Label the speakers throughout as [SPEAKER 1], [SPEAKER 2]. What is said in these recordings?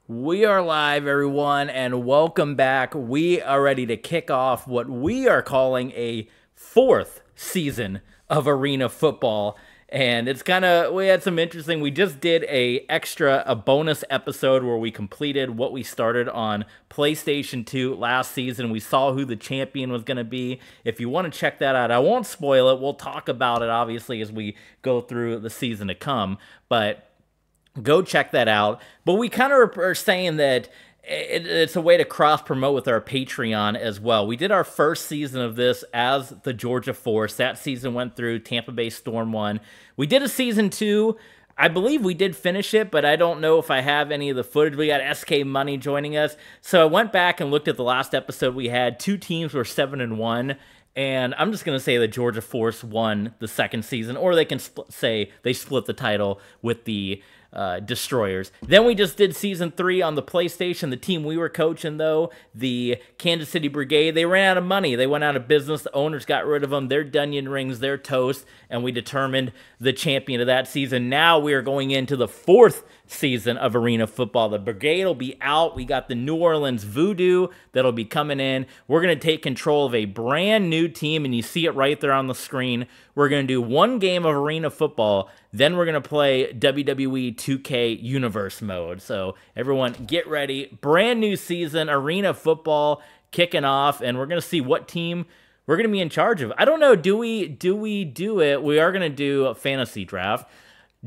[SPEAKER 1] We are live, everyone, and welcome back. We are ready to kick off what we are calling a fourth season of Arena Football. And it's we had some interesting, we just did a bonus episode where we completed what we started on PlayStation 2 last season. We saw who the champion was going to be. If you want to check that out, I won't spoil it. We'll talk about it, obviously, as we go through the season to come. But go check that out. But we kind of are saying that it's a way to cross-promote with our Patreon as well. We did our first season of this as the Georgia Force. That season went through. Tampa Bay Storm won. We did a season 2. I believe we did finish it, but I don't know if I have any of the footage. We got SK Money joining us. So I went back and looked at the last episode we had. 2 teams were 7-1. And I'm just going to say the Georgia Force won the second season, or they can say they split the title with the Destroyers. Then we just did season 3 on the PlayStation. The team we were coaching, though, the Kansas City Brigade, they ran out of money. They went out of business. The owners got rid of them. Their Dunyan rings, their toast, and we determined the champion of that season. Now we are going into the 4th season of Arena Football. The Brigade will be out. We got the New Orleans Voodoo that'll be coming in. We're going to take control of a brand new team, and you see it right there on the screen. We're going to do 1 game of Arena Football, then we're going to play WWE 2K Universe mode. So everyone get ready. Brand new season, Arena Football kicking off, and we're going to see what team we're going to be in charge of. I don't know, do we do it? We are going to do a fantasy draft.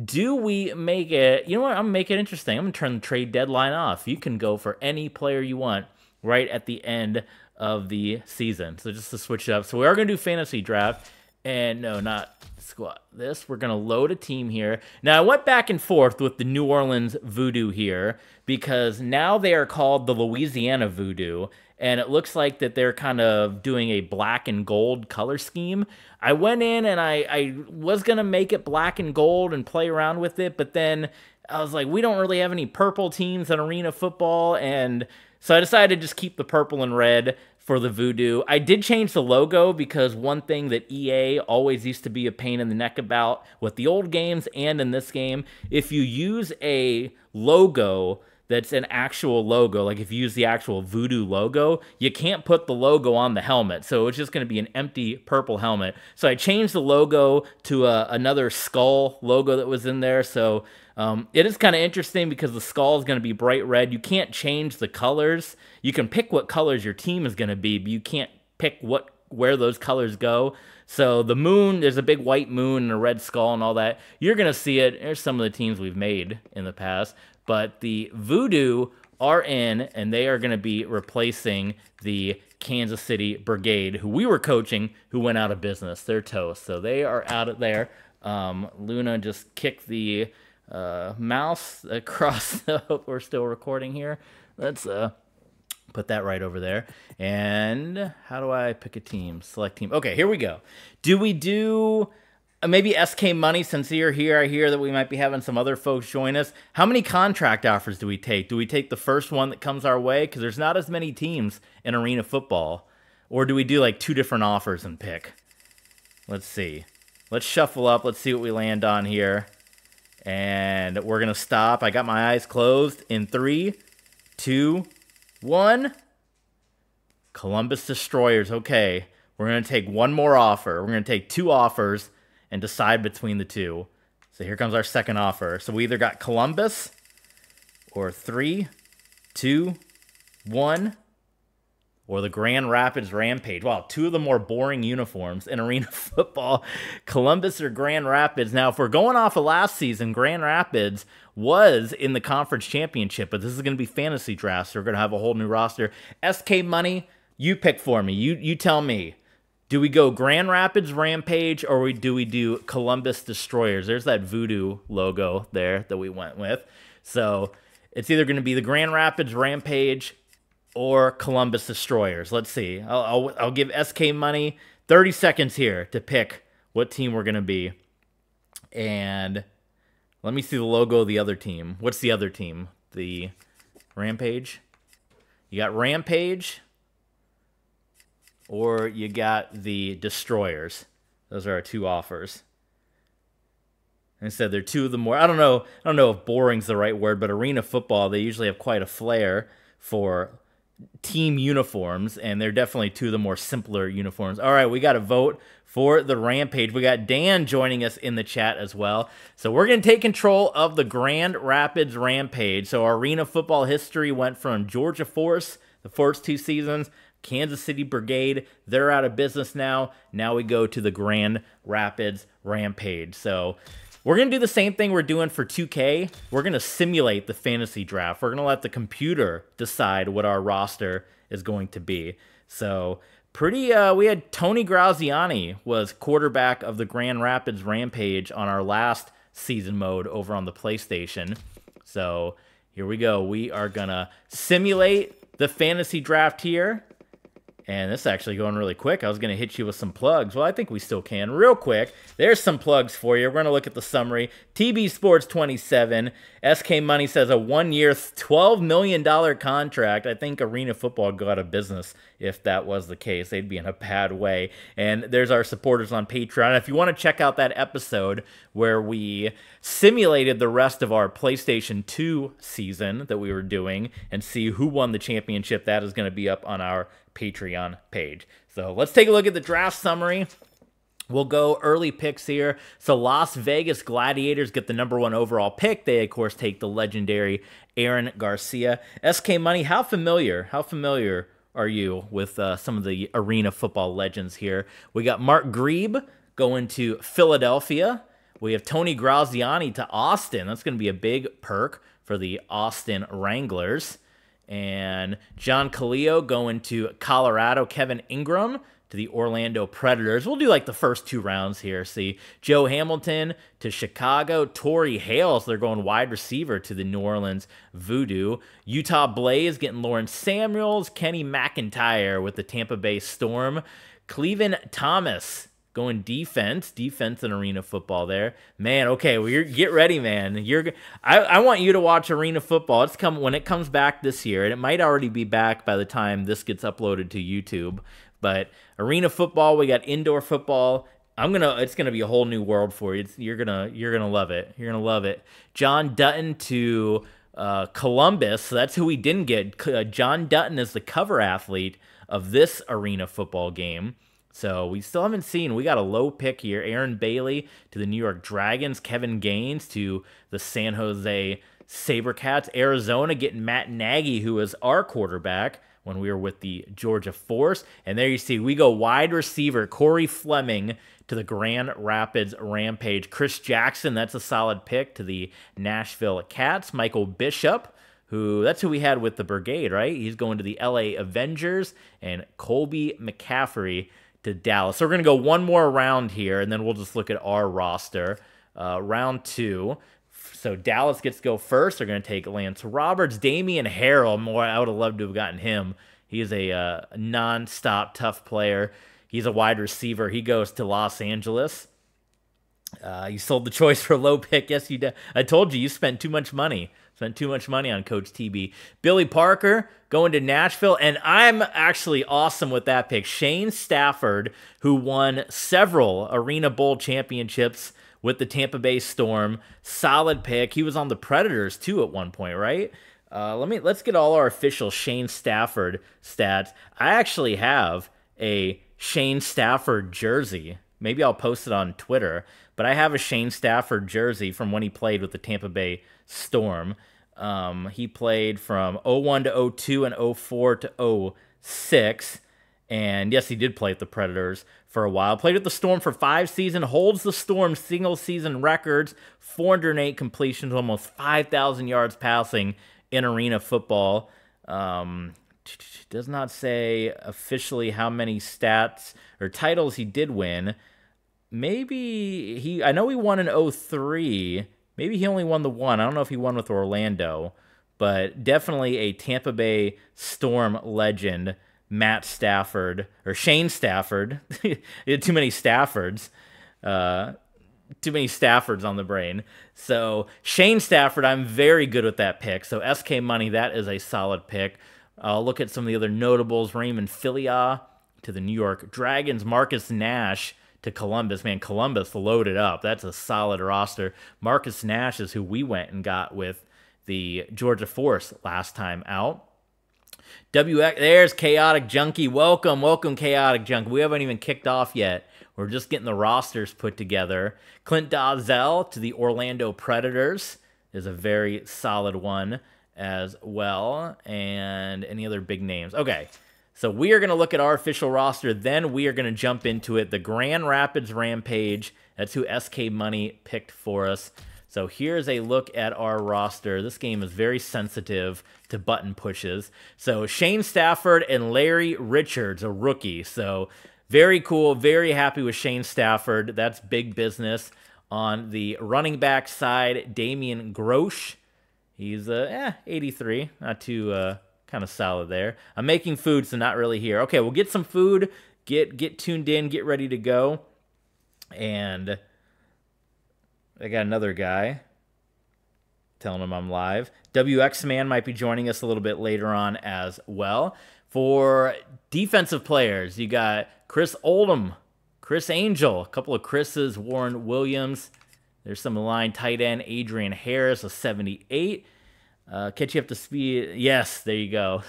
[SPEAKER 1] Do we make it? You know what? I'm going to make it interesting. I'm going to turn the trade deadline off. You can go for any player you want right at the end of the season. So just to switch it up. So we are going to do fantasy draft. And no, not squat. We're going to load a team here. Now, I went back and forth with the New Orleans Voodoo here because now they are called the Louisiana Voodoo. And it looks like that they're kind of doing a black and gold color scheme. I went in and I was going to make it black and gold and play around with it. But then I was like, we don't really have any purple teams in Arena Football. And so I decided to just keep the purple and red for the Voodoo. I did change the logo because one thing that EA always used to be a pain in the neck about with the old games and in this game, if you use a logo that's an actual logo, like if you use the actual Voodoo logo, you can't put the logo on the helmet. So it's just going to be an empty purple helmet. So I changed the logo to another skull logo that was in there. So it is kind of interesting because the skull is going to be bright red. You can't change the colors. You can pick what colors your team is going to be, but you can't pick where those colors go. So the moon, there's a big white moon and a red skull and all that. You're going to see it. There's some of the teams we've made in the past. But the Voodoo are in, and they are going to be replacing the Kansas City Brigade, who we were coaching, who went out of business. They're toast. So they are out of there. Luna just kicked the mouse across. We're still recording here. Let's put that right over there. And how do I pick a team? Select team. Okay, here we go. Do we do maybe SK Money, since you're here? I hear that we might be having some other folks join us. How many contract offers do we take? Do we take the first one that comes our way? Because there's not as many teams in Arena Football. Or do we do like 2 different offers and pick? Let's see. Let's shuffle up. Let's see what we land on here. And we're going to stop. I got my eyes closed in 3, 2, 1. Columbus Destroyers. Okay. We're going to take one more offer. We're going to take 2 offers and decide between the 2. So here comes our second offer. So we either got Columbus or 3, 2, 1. Or the Grand Rapids Rampage. Wow, 2 of the more boring uniforms in Arena Football. Columbus or Grand Rapids. Now, if we're going off of last season, Grand Rapids was in the conference championship, but this is going to be fantasy drafts, so we're going to have a whole new roster. SK Money, you pick for me. You tell me. Do we go Grand Rapids Rampage or do we do Columbus Destroyers? There's that Voodoo logo there that we went with. So it's either going to be the Grand Rapids Rampage or Columbus Destroyers. Let's see. I'll give SK Money 30 seconds here to pick what team we're going to be. And let me see the logo of the other team. What's the other team? The Rampage? You got Rampage or you got the Destroyers. Those are our 2 offers. I said they're two of the more, I don't know if boring's the right word, but arena football, they usually have quite a flair for team uniforms, and they're definitely two of the more simpler uniforms. All right, we got a vote for the Rampage. We got Dan joining us in the chat as well. So we're going to take control of the Grand Rapids Rampage. So our arena football history went from Georgia Force, the first 2 seasons, Kansas City Brigade, they're out of business now. Now we go to the Grand Rapids Rampage. So we're going to do the same thing we're doing for 2K. We're going to simulate the fantasy draft. We're going to let the computer decide what our roster is going to be. So we had Tony Graziani was quarterback of the Grand Rapids Rampage on our last season mode over on the PlayStation. So here we go. We are going to simulate the fantasy draft here. And this is actually going really quick. I was going to hit you with some plugs. Well, I think we still can. Real quick, there's some plugs for you. We're going to look at the summary. TB Sports 27. SK Money says a 1-year, $12 million contract. I think Arena Football go out of business if that was the case. They'd be in a bad way. And there's our supporters on Patreon. If you want to check out that episode where we simulated the rest of our PlayStation 2 season that we were doing and see who won the championship, that is going to be up on our Patreon page. So let's take a look at the draft summary. We'll go early picks here. So Las Vegas Gladiators get the #1 overall pick. They, of course, take the legendary Aaron Garcia. SK Money, how familiar are you with some of the arena football legends here? We got Mark Grebe going to Philadelphia. We have Tony Graziani to Austin. That's going to be a big perk for the Austin Wranglers. And John Calillo going to Colorado. Kevin Ingram to the Orlando Predators. We'll do like the first 2 rounds here. See, Joe Hamilton to Chicago. Torrey Hales, they're going wide receiver to the New Orleans Voodoo. Utah Blaze getting Lawrence Samuels. Kenny McIntyre with the Tampa Bay Storm. Cleveland Thomas going defense and arena football there. Man, okay, well, get ready, man. I want you to watch arena football. When it comes back this year, and it might already be back by the time this gets uploaded to YouTube. But arena football, we got indoor football. It's gonna be a whole new world for you. You're gonna love it. You're gonna love it. John Dutton to Columbus. So that's who we didn't get. John Dutton is the cover athlete of this arena football game. So we still haven't seen. We got a low pick here. Aaron Bailey to the New York Dragons. Kevin Gaines to the San Jose SaberCats. Arizona getting Matt Nagy, who was our quarterback when we were with the Georgia Force. And there you see, we go wide receiver. Corey Fleming to the Grand Rapids Rampage. Chris Jackson, that's a solid pick to the Nashville Cats. Michael Bishop, that's who we had with the Brigade, right? He's going to the LA Avengers. And Colby McCaffrey to Dallas. So we're going to go one more round here, and then we'll just look at our roster. Round 2. So Dallas gets to go first. They're going to take Lance Roberts. Damian Harrell, I would have loved to have gotten him. He is a non-stop tough player. He's a wide receiver. He goes to Los Angeles. You sold the choice for a low pick. Yes, you did. I told you spent too much money. Spent too much money on Coach TB. Billy Parker going to Nashville, and I'm actually awesome with that pick. Shane Stafford, who won several Arena Bowl championships with the Tampa Bay Storm. Solid pick. He was on the Predators, too, at one point, right? Let's get all our official Shane Stafford stats. I actually have a Shane Stafford jersey. Maybe I'll post it on Twitter, but I have a Shane Stafford jersey from when he played with the Tampa Bay Storm. He played from 01 to 02 and 04 to 06. And yes, he did play at the Predators for a while. Played with the Storm for 5 seasons. Holds the Storm's single-season records. 408 completions, almost 5,000 yards passing in arena football. Does not say officially how many stats or titles he did win. Maybe I know he won in 03. Maybe he only won the one. I don't know if he won with Orlando, but definitely a Tampa Bay Storm legend, Matt Stafford, or Shane Stafford. He had too many Staffords. Too many Staffords on the brain. So Shane Stafford, I'm very good with that pick. So SK Money, that is a solid pick. I'll look at some of the other notables. Raymond Filia to the New York Dragons. Marcus Nash to Columbus. Man, Columbus loaded up. That's a solid roster. Marcus Nash is who we went and got with the Georgia Force last time out. WX, there's Chaotic Junkie. Welcome, welcome, Chaotic Junkie. We haven't even kicked off yet. We're just getting the rosters put together. Clint Dozell to the Orlando Predators is a very solid one as well. And any other big names? Okay, so we are going to look at our official roster. Then we are going to jump into it. The Grand Rapids Rampage. That's who SK Money picked for us. So here's a look at our roster. This game is very sensitive to button pushes. So Shane Stafford and Larry Richards, a rookie. So very cool. Very happy with Shane Stafford. That's big business. On the running back side, Damian Grosh. He's 83. Not too kind of solid there. I'm making food, so not really here. Okay, we'll get some food. Get tuned in. Get ready to go. And I got another guy telling him I'm live. WX Man might be joining us a little bit later on as well. For defensive players, you got Chris Oldham, Chris Angel, a couple of Chris's, Warren Williams. There's some line tight end, Adrian Harris, a 78. Catch you up to speed. Yes, there you go.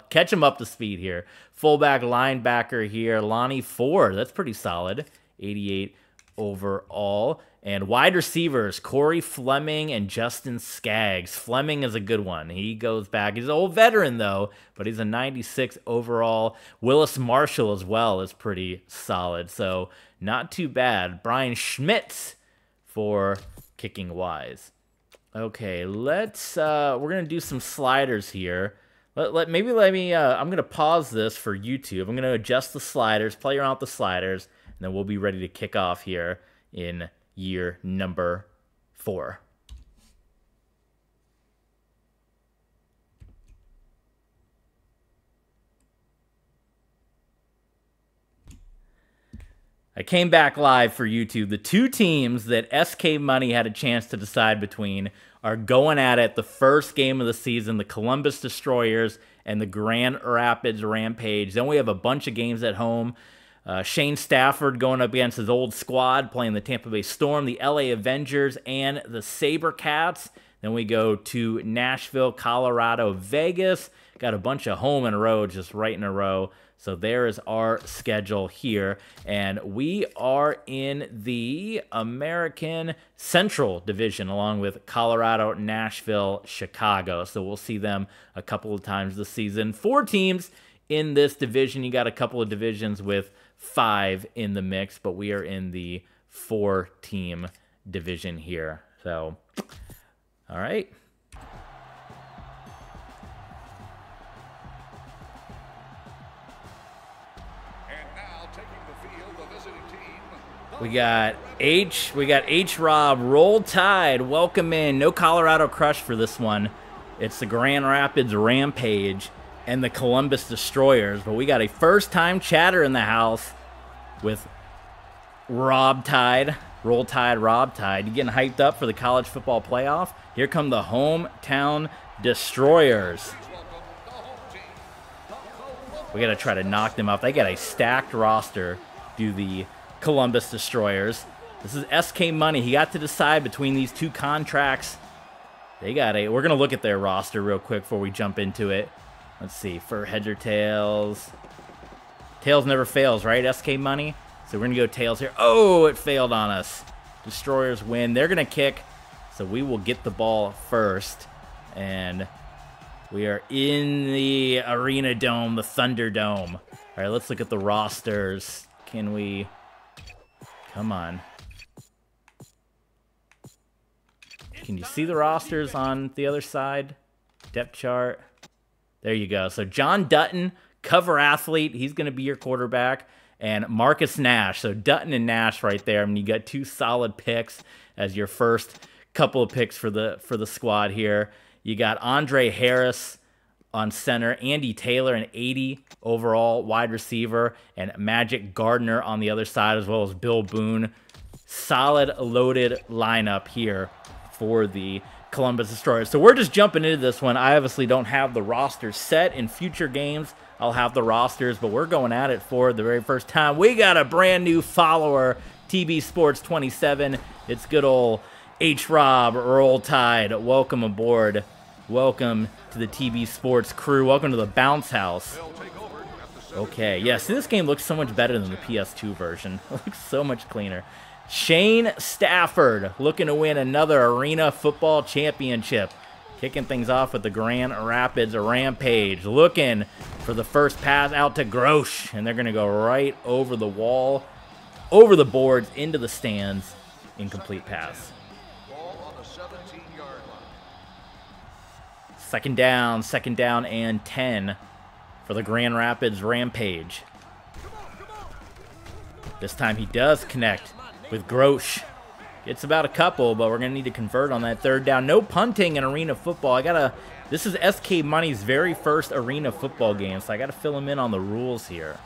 [SPEAKER 1] Catch him up to speed here. Fullback linebacker here, Lonnie Ford. That's pretty solid. 88 overall. And wide receivers, Corey Fleming and Justin Skaggs. Fleming is a good one. He goes back. He's an old veteran, though, but he's a 96 overall. Willis Marshall as well is pretty solid, so not too bad. Brian Schmitz for kicking wise. Okay, let's we're gonna do some sliders here. Let me I'm gonna pause this for YouTube. I'm gonna adjust the sliders, play around with the sliders, and then we'll be ready to kick off here in year number 4. I came back live for YouTube. The two teams that SK Money had a chance to decide between are going at it the first game of the season, the Columbus Destroyers and the Grand Rapids Rampage. Then we have a bunch of games at home. Shane Stafford going up against his old squad, playing the Tampa Bay Storm, the LA Avengers, and the SaberCats. Then we go to Nashville, Colorado, Vegas. Got a bunch of home in a row, just right in a row. So there is our schedule here. And we are in the American Central Division, along with Colorado, Nashville, Chicago. So we'll see them a couple of times this season. 4 teams in this division. You got a couple of divisions with 5 in the mix, but we are in the 4-team division here. So, all right.
[SPEAKER 2] And now taking the field, the visiting team.
[SPEAKER 1] We got H-Rob, Roll Tide, welcome in. No Colorado Crush for this one. It's the Grand Rapids Rampage and the Columbus Destroyers, but we got a first-time chatter in the house with Rob Tide, Roll Tide, Rob Tide. You getting hyped up for the college football playoff? Here come the hometown Destroyers. We got to try to knock them off. They got a stacked roster, do the Columbus Destroyers. This is SK Money. He got to decide between these 2 contracts. We're going to look at their roster real quick before we jump into it. Let's see, for heads or tails. Tails never fails, right, SK Money? So we're going to go tails here. Oh, it failed on us. Destroyers win. They're going to kick, so we will get the ball first. And we are in the Arena Dome, the Thunderdome. All right, let's look at the rosters. Can we... Come on. Can you see the rosters on the other side? Depth chart. There you go. So John Dutton, cover athlete. He's going to be your quarterback. And Marcus Nash. So Dutton and Nash right there. I mean, you got 2 solid picks as your first couple of picks for the squad here. You got Andre Harris on center, Andy Taylor, an 80 overall wide receiver, and Magic Gardner on the other side, as well as Bill Boone. Solid loaded lineup here for the Columbus Destroyers. So we're just jumping into this one. I obviously don't have the roster set. In future games, I'll have the rosters, but we're going at it for the very first time. We got a brand new follower, TB Sports 27. It's good old H-Rob, Roll Tide. Welcome aboard. Welcome to the TB Sports crew. Welcome to the Bounce House. Okay, yeah, see, this game looks so much better than the PS2 version. It looks so much cleaner. Shane Stafford looking to win another Arena Football Championship. Kicking things off with the Grand Rapids Rampage. Looking for the first pass out to Grosh. And they're going to go right over the wall, over the boards, into the stands. Incomplete pass. Second down and 10 for the Grand Rapids Rampage. This time he does connect with Grosh. It's about a couple, but we're going to need to convert on that third down. No punting in Arena Football. This is SK Money's very first Arena Football game, so I got to fill him in on the rules here.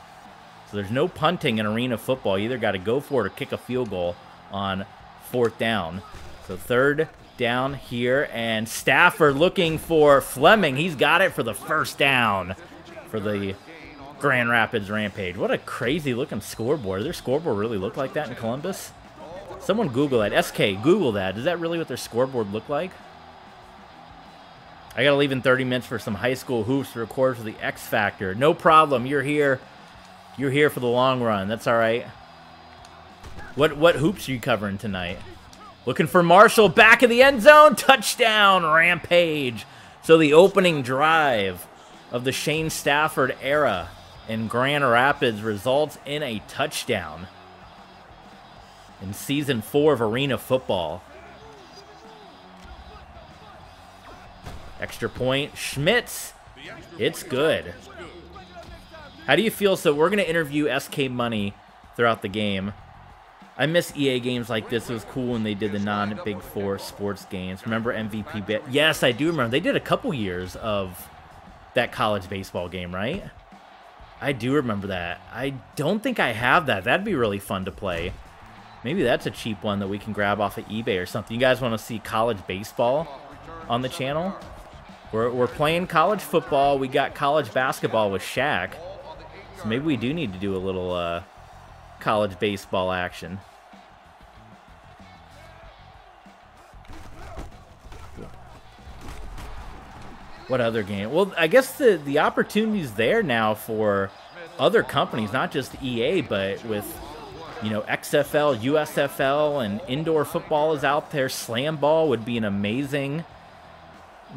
[SPEAKER 1] So there's no punting in Arena Football. You either got to go for it or kick a field goal on fourth down. So third down here, and Stafford looking for Fleming. He's got it for the first down for the Grand Rapids Rampage. What a crazy looking scoreboard. Does their scoreboard really look like that in Columbus? Someone Google that. SK, Google that. Is that really what their scoreboard look like? I gotta leave in 30 minutes for some high school hoops to record for the X Factor. No problem. You're here. You're here for the long run. That's all right. What hoops are you covering tonight? Looking for Marshall, back of the end zone. Touchdown, Rampage. So the opening drive of the Shane Stafford era in Grand Rapids results in a touchdown in Season 4 of Arena Football. Extra point, Schmitz. It's good. How do you feel? So we're going to interview SK Money throughout the game. I miss EA games like this. It was cool when they did the non-Big Four sports games. Remember MVP bit? Yes, I do remember. They did a couple years of that college baseball game, right? I do remember that. I don't think I have that. That'd be really fun to play. Maybe that's a cheap one that we can grab off of eBay or something. You guys want to see college baseball on the channel? We're playing college football. We got college basketball with Shaq. So maybe we do need to do a little college baseball action. What other game? Well, I guess the opportunity's there now for other companies, not just EA, but with, you know, XFL, USFL, and indoor football is out there. Slam Ball would be an amazing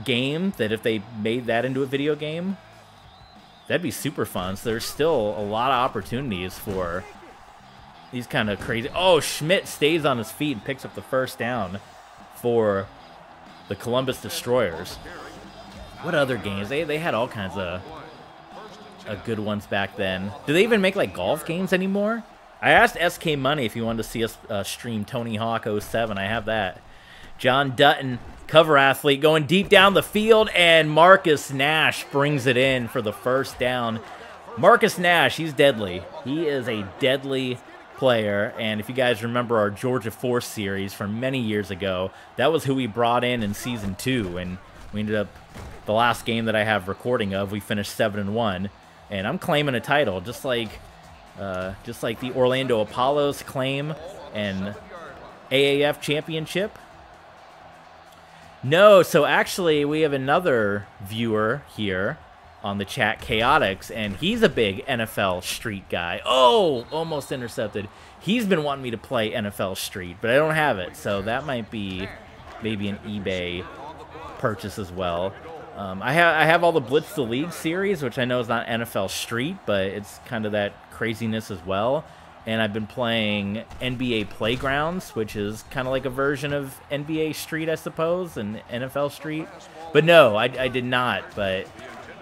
[SPEAKER 1] game that if they made that into a video game, that'd be super fun. So there's still a lot of opportunities for these kind of crazy... Oh, Schmidt stays on his feet and picks up the first down for the Columbus Destroyers. What other games? They had all kinds of good ones back then. Do they even make, like, golf games anymore? I asked SK Money if he wanted to see us stream Tony Hawk 07. I have that. John Dutton, cover athlete, going deep down the field, and Marcus Nash brings it in for the first down. Marcus Nash, he's deadly. He is a deadly player, and if you guys remember our Georgia Force series from many years ago, that was who we brought in Season 2, and we ended up, the last game that I have recording of, we finished 7-1, and I'm claiming a title, just like the Orlando Apollos claim an AAF championship. No, so actually we have another viewer here on the chat, Chaotix, and he's a big NFL Street guy. Oh, almost intercepted. He's been wanting me to play NFL Street, but I don't have it, so that might be maybe an eBay purchase as well. I have all the Blitz the League series, which I know is not NFL Street, but it's kind of that craziness as well. And I've been playing NBA Playgrounds, which is kind of like a version of NBA Street, I suppose, and NFL Street. But no, I did not. But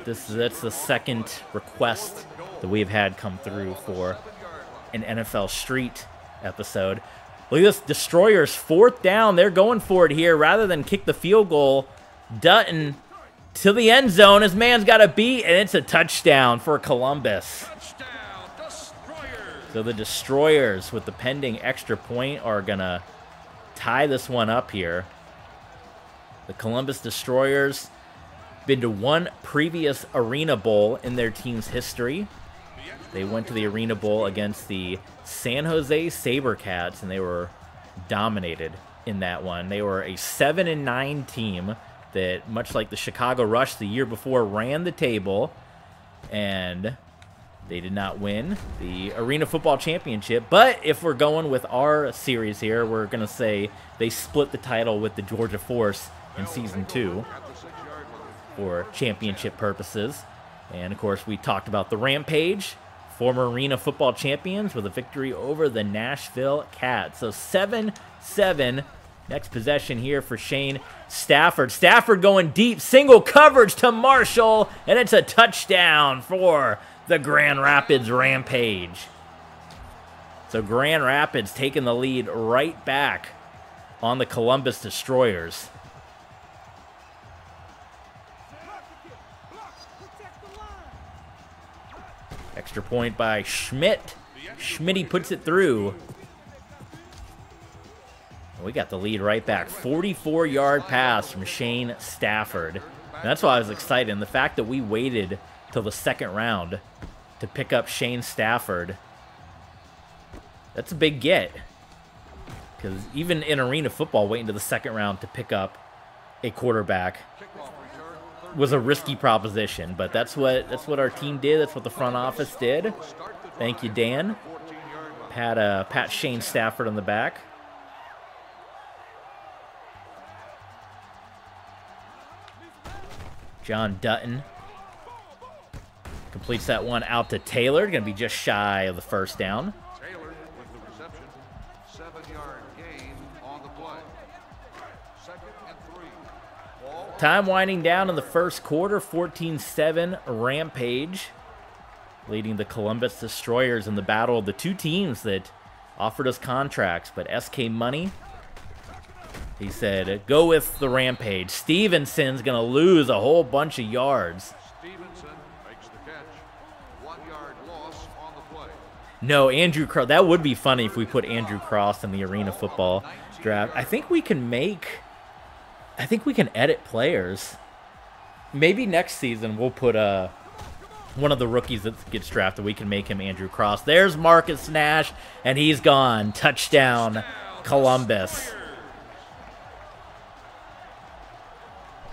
[SPEAKER 1] that's the second request that we've had come through for an NFL Street episode. Look at this, Destroyers, fourth down. They're going for it here. Rather than kick the field goal, Dutton to the end zone. His man's got a beat, and it's a touchdown for Columbus. So the Destroyers, with the pending extra point, are going to tie this one up here. The Columbus Destroyers, been to one previous Arena Bowl in their team's history. They went to the Arena Bowl against the San Jose SaberCats, and they were dominated in that one. They were a 7-9 team that, much like the Chicago Rush the year before, ran the table, and they did not win the Arena Football Championship. But if we're going with our series here, we're going to say they split the title with the Georgia Force in Season 2 for championship purposes. And, of course, we talked about the Rampage, former Arena Football champions, with a victory over the Nashville Cats. So 7-7. Next possession here for Shane Stafford. Stafford going deep, single coverage to Marshall, and it's a touchdown for the Grand Rapids Rampage. So Grand Rapids taking the lead right back on the Columbus Destroyers. Extra point by Schmidt. Schmitty puts it through. We got the lead right back. 44-yard pass from Shane Stafford. And that's why I was excited. And the fact that we waited till the second round to pick up Shane Stafford, that's a big get. Because even in Arena Football, waiting to the second round to pick up a quarterback was a risky proposition. But that's what our team did. That's what the front office did. Thank you, Dan. Pat Shane Stafford on the back. John Dutton completes that one out to Taylor. Going to be just shy of the first down.
[SPEAKER 2] Taylor with the reception. 7-yard gain on the play. 2nd and 3. Ball.
[SPEAKER 1] Time winding down in the first quarter. 14-7 Rampage, leading the Columbus Destroyers in the battle of the two teams that offered us contracts. But SK Money, he said, go with the Rampage. Stevenson's going to lose a whole bunch of yards.
[SPEAKER 2] Stevenson makes the catch. 1-yard loss on the play.
[SPEAKER 1] No, Andrew Cross. That would be funny if we put Andrew Cross in the Arena Football draft. I think we can edit players. Maybe next season we'll put one of the rookies that gets drafted. We can make him Andrew Cross. There's Marcus Nash, and he's gone. Touchdown, Columbus.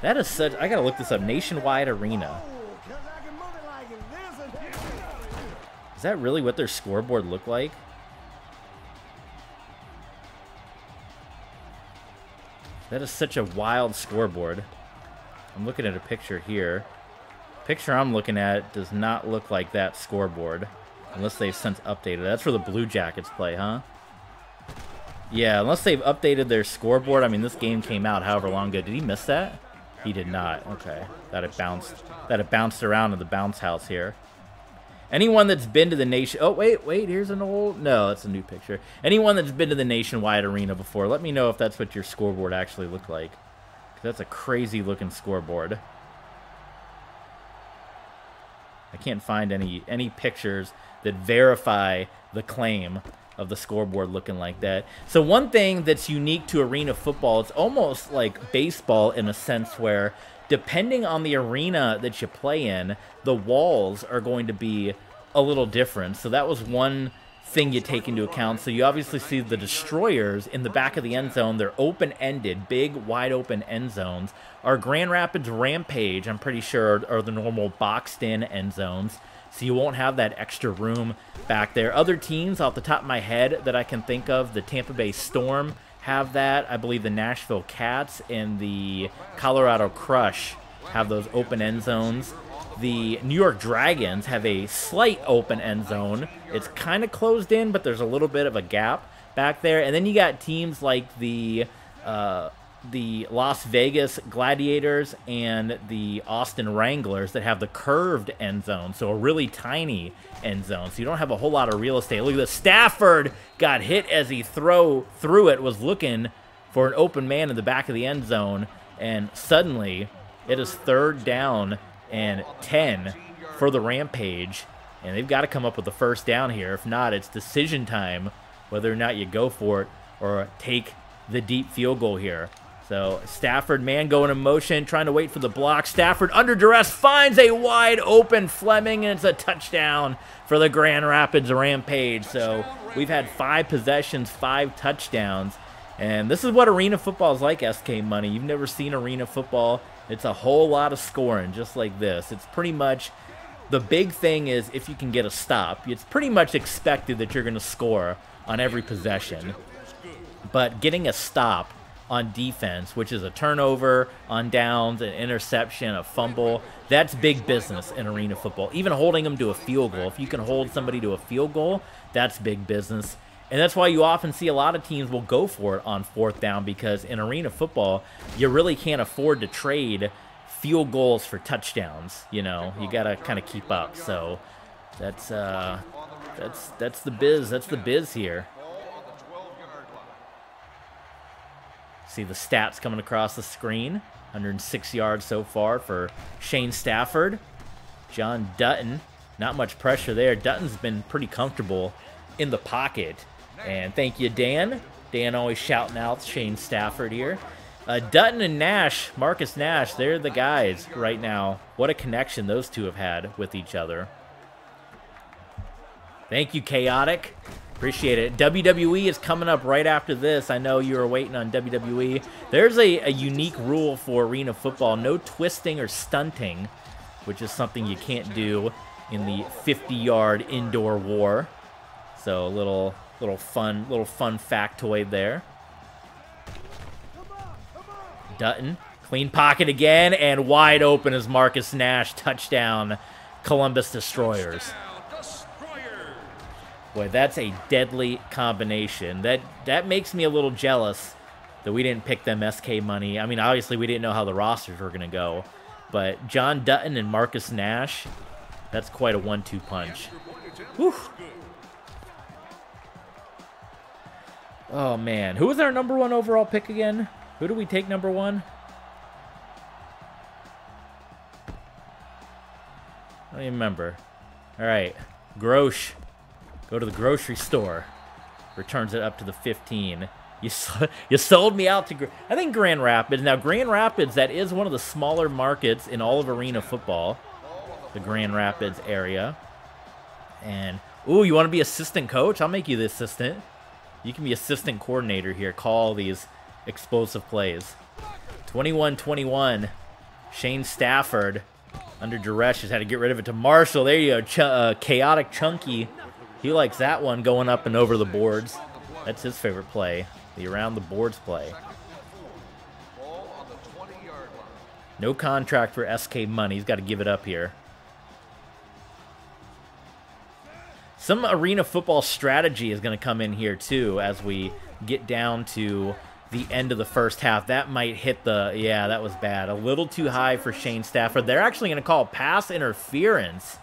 [SPEAKER 1] That is such, I gotta look this up. Nationwide Arena. Is that really what their scoreboard looked like? That is such a wild scoreboard. I'm looking at a picture here. Picture I'm looking at does not look like that scoreboard, unless they've since updated it. That's where the Blue Jackets play, huh? Yeah, unless they've updated their scoreboard. I mean, this game came out however long ago. Did he miss that? He did not. Okay. That it bounced around in the bounce house here. Anyone that's been to the nation... Oh, wait. Here's an old... No, that's a new picture. Anyone that's been to the Nationwide Arena before, let me know if that's what your scoreboard actually looked like. 'Cause that's a crazy-looking scoreboard. I can't find any pictures that verify the claim of the scoreboard looking like that. So one thing that's unique to Arena Football, it's almost like baseball in a sense where depending on the arena that you play in, the walls are going to be a little different. So that was one thing you take into account. So you obviously see the Destroyers in the back of the end zone. They're open-ended, big, wide-open end zones. Our Grand Rapids Rampage, I'm pretty sure, are the normal boxed-in end zones. So you won't have that extra room back there. Other teams, off the top of my head, that I can think of, the Tampa Bay Storm have that. I believe the Nashville Cats and the Colorado Crush have those open end zones. The New York Dragons have a slight open end zone. It's kind of closed in, but there's a little bit of a gap back there. And then you got teams like the Las Vegas Gladiators and the Austin Wranglers that have the curved end zone, so a really tiny end zone. So you don't have a whole lot of real estate. Look at this. Stafford got hit as he threw it, was looking for an open man in the back of the end zone, and suddenly it is 3rd down and 10 for the Rampage, and they've got to come up with the first down here. If not, it's decision time whether or not you go for it or take the deep field goal here. So Stafford, man, going in motion, trying to wait for the block. Stafford under duress finds a wide open Fleming, and it's a touchdown for the Grand Rapids Rampage. So we've had 5 possessions, 5 touchdowns. And this is what arena football is like, SK Money. You've never seen arena football. It's a whole lot of scoring, just like this. It's pretty much, the big thing is if you can get a stop. It's pretty much expected that you're going to score on every possession. But getting a stop on defense, which is a turnover on downs, an interception, a fumble, that's big business in arena football. Even holding them to a field goal. If you can hold somebody to a field goal, that's big business. And that's why you often see a lot of teams will go for it on 4th down, because in arena football, you really can't afford to trade field goals for touchdowns. You know, you got to kind of keep up. So that's the biz. That's the biz here. See the stats coming across the screen. 106 yards so far for Shane Stafford. John Dutton, not much pressure there. Dutton's been pretty comfortable in the pocket. And thank you, Dan. Dan always shouting out Shane Stafford here. Dutton and Nash, Marcus Nash, they're the guys right now. What a connection those two have had with each other. Thank you, Chaotic. Appreciate it. WWE is coming up right after this. I know you were waiting on WWE. There's a unique rule for arena football. No twisting or stunting, which is something you can't do in the 50-yard indoor war. So a little fun factoid there. Dutton, clean pocket again, and wide open is Marcus Nash. Touchdown, Columbus Destroyers. Boy, that's a deadly combination. That makes me a little jealous that we didn't pick them SK Money. I mean, obviously we didn't know how the rosters were going to go, but John Dutton and Marcus Nash, that's quite a 1-2 punch. Whew. Oh, man. Who was our #1 overall pick again? Who do we take #1? I don't even remember. All right. Grosh. Go to the grocery store. Returns it up to the 15. You sold me out to... I think Grand Rapids. Now, Grand Rapids, that is one of the smaller markets in all of arena football. The Grand Rapids area. And, ooh, you want to be assistant coach? I'll make you the assistant. You can be assistant coordinator here. Call these explosive plays. 21-21. Shane Stafford under duress just had to get rid of it to Marshall. There you go. Chaotic Chunky. He likes that one, going up and over the boards. That's his favorite play, the around the boards play. No contract for SK Money. He's got to give it up here. Some arena football strategy is going to come in here, too, as we get down to the end of the first half. That might hit the... Yeah, that was bad. A little too high for Shane Stafford. They're actually going to call pass interference.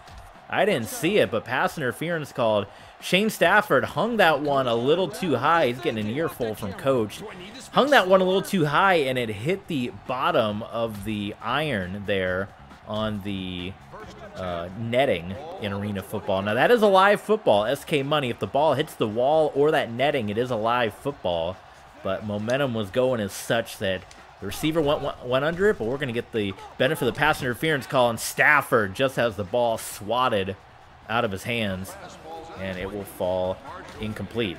[SPEAKER 1] I didn't see it, but pass interference called. Shane Stafford hung that one a little too high. He's getting an earful from Coach. Hung that one a little too high, and it hit the bottom of the iron there on the netting in arena football. Now, that is a live football, SK Money. If the ball hits the wall or that netting, it is a live football. But momentum was going as such that the receiver went under it, but we're going to get the benefit of the pass interference call, and Stafford just has the ball swatted out of his hands, and it will fall incomplete.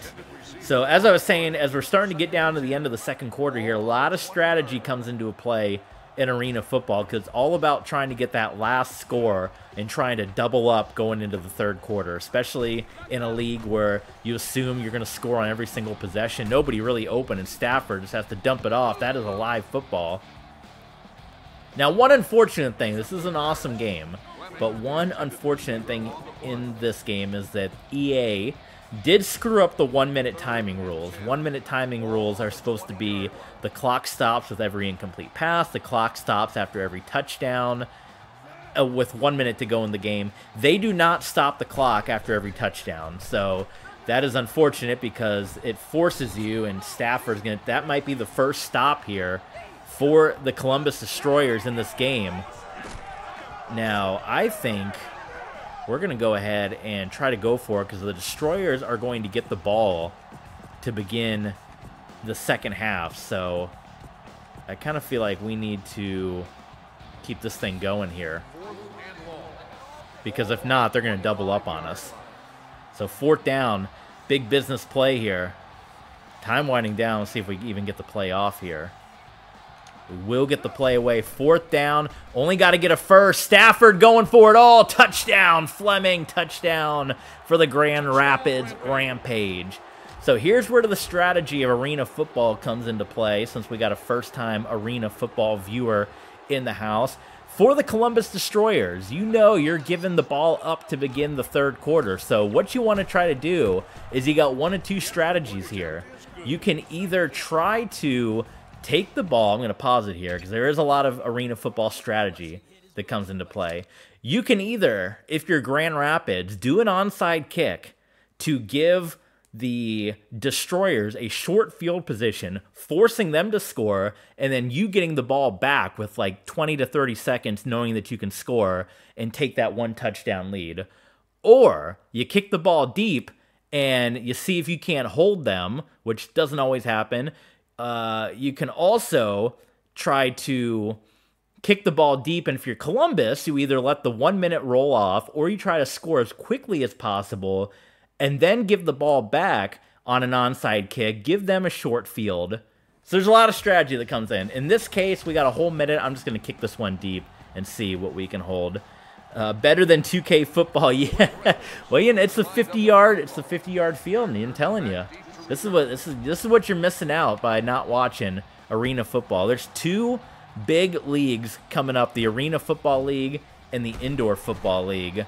[SPEAKER 1] So as I was saying, as we're starting to get down to the end of the second quarter here, a lot of strategy comes into play in arena football, because it's all about trying to get that last score and trying to double up going into the third quarter, especially in a league where you assume you're going to score on every single possession. Nobody really open, and Stafford just has to dump it off. That is a live football. Now, one unfortunate thing, this is an awesome game, but one unfortunate thing in this game is that EA did screw up the 1-minute timing rules. 1-minute timing rules are supposed to be the clock stops with every incomplete pass, the clock stops after every touchdown, with 1 minute to go in the game. They do not stop the clock after every touchdown, so that is unfortunate because it forces you, and Stafford's gonna... That might be the first stop here for the Columbus Destroyers in this game. Now, I think we're going to go ahead and try to go for it, because the Destroyers are going to get the ball to begin the second half. So I kind of feel like we need to keep this thing going here. Because if not, they're going to double up on us. So 4th down, big business play here. Time winding down. Let's see if we even get the play off here. We will get the play away. 4th down. Only got to get a first. Stafford going for it all. Touchdown. Fleming, touchdown for the Grand Rapids Rampage. So here's where the strategy of arena football comes into play, since we got a first-time arena football viewer in the house. For the Columbus Destroyers, you know you're giving the ball up to begin the 3rd quarter. So what you want to try to do is you got one of two strategies here. You can either try to take the ball. I'm going to pause it here because there is a lot of arena football strategy that comes into play. You can either, if you're Grand Rapids, do an onside kick to give the Destroyers a short field position, forcing them to score, and then you getting the ball back with like 20 to 30 seconds knowing that you can score and take that 1 touchdown lead. Or you kick the ball deep and you see if you can't hold them, which doesn't always happen. You can also try to kick the ball deep, and if you're Columbus, you either let the 1 minute roll off or you try to score as quickly as possible and then give the ball back on an onside kick, give them a short field. So there's a lot of strategy that comes in. In this case, we got a whole minute. I'm just going to kick this one deep and see what we can hold. Better than 2K football, yeah. Well, you know, it's the 50-yard. It's the 50-yard field. I'm telling you, this is what you're missing out by not watching arena football. There's 2 big leagues coming up: the Arena Football League and the Indoor Football League.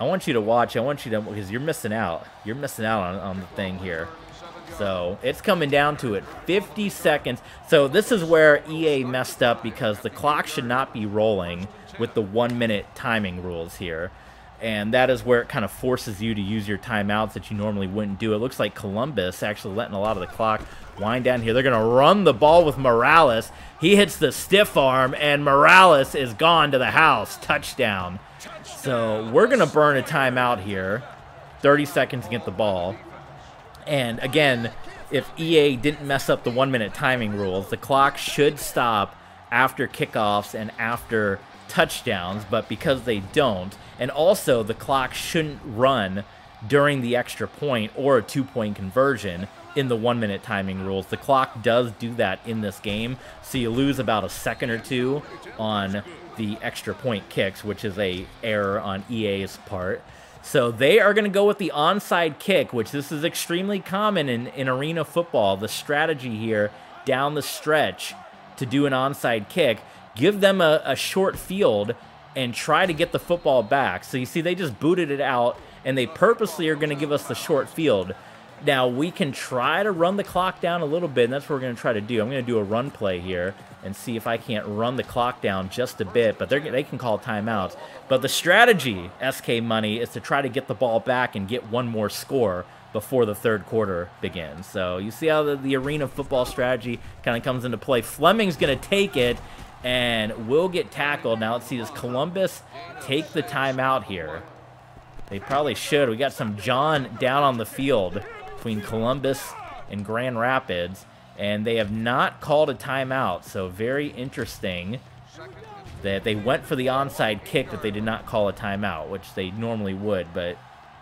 [SPEAKER 1] I want you to watch. I want you to, because you're missing out. You're missing out on the thing here. So it's coming down to it. 50 seconds. So this is where EA messed up, because the clock should not be rolling with the 1 minute timing rules here. And that is where it kind of forces you to use your timeouts that you normally wouldn't do. It looks like Columbus actually letting a lot of the clock wind down here. They're going to run the ball with Morales. He hits the stiff arm, and Morales is gone to the house. Touchdown. So we're going to burn a timeout here. 30 seconds to get the ball. And again, if EA didn't mess up the 1 minute timing rules, the clock should stop after kickoffs and after touchdowns, but because they don't, and also the clock shouldn't run during the extra point or a 2-point conversion in the 1 minute timing rules. The clock does do that in this game, so you lose about a second or two on the extra point kicks, which is a error on EA's part. So they are going to go with the onside kick, which this is extremely common in arena football. The strategy here down the stretch to do an onside kick, give them a short field and try to get the football back. So you see they just booted it out, and they purposely are going to give us the short field. Now we can try to run the clock down a little bit, and that's what we're going to try to do. I'm going to do a run play here and see if I can't run the clock down just a bit, but they can call timeouts. But the strategy, SK Money, is to try to get the ball back and get one more score before the 3rd quarter begins. So you see how the arena football strategy kind of comes into play. Fleming's going to take it and will get tackled. Now let's see, does Columbus take the timeout here? They probably should. We got some John down on the field between Columbus and Grand Rapids, and they have not called a timeout. So very interesting that they went for the onside kick, but they did not call a timeout, which they normally would, but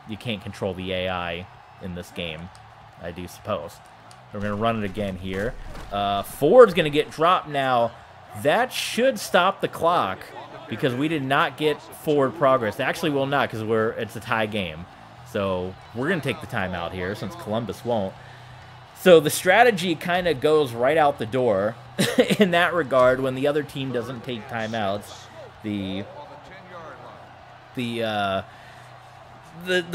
[SPEAKER 1] you can't control the AI in this game, I do suppose. We're going to run it again here. Ford's going to get dropped now. That should stop the clock, because we did not get forward progress. They actually will not, because it's a tie game. So we're going to take the timeout here since Columbus won't. So the strategy kind of goes right out the door in that regard when the other team doesn't take timeouts. The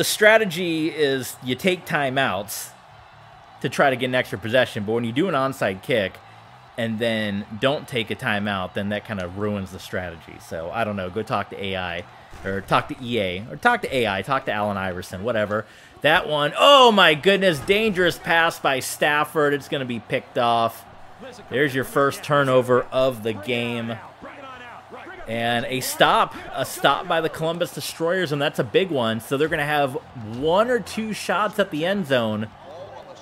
[SPEAKER 1] strategy is you take timeouts to try to get an extra possession, but when you do an onside kick and then don't take a timeout, then that kind of ruins the strategy. So I don't know, go talk to AI, or talk to EA, or talk to AI, talk to Allen Iverson, whatever. That one, oh my goodness, dangerous pass by Stafford. It's going to be picked off. There's your first turnover of the game. And a stop by the Columbus Destroyers, and that's a big one. So they're going to have 1 or 2 shots at the end zone,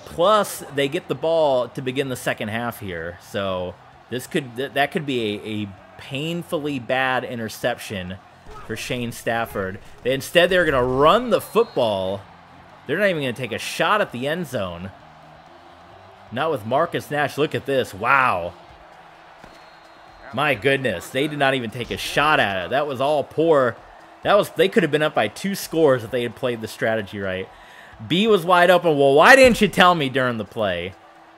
[SPEAKER 1] plus they get the ball to begin the second half here. So That could be a painfully bad interception for Shane Stafford. Instead, they're going to run the football. They're not even going to take a shot at the end zone. Not with Marcus Nash. Look at this. Wow. My goodness. They did not even take a shot at it. That was all poor. They could have been up by 2 scores if they had played the strategy right. B was wide open. Well, why didn't you tell me during the play?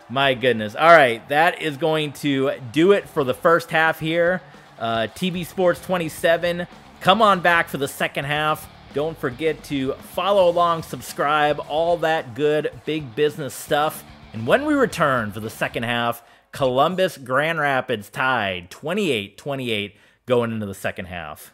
[SPEAKER 1] My goodness. All right, that is going to do it for the first half here. TB Sports 27. Come on back for the second half. Don't forget to follow along, subscribe, all that good big business stuff. And when we return for the second half, Columbus Grand Rapids tied 28-28 going into the second half.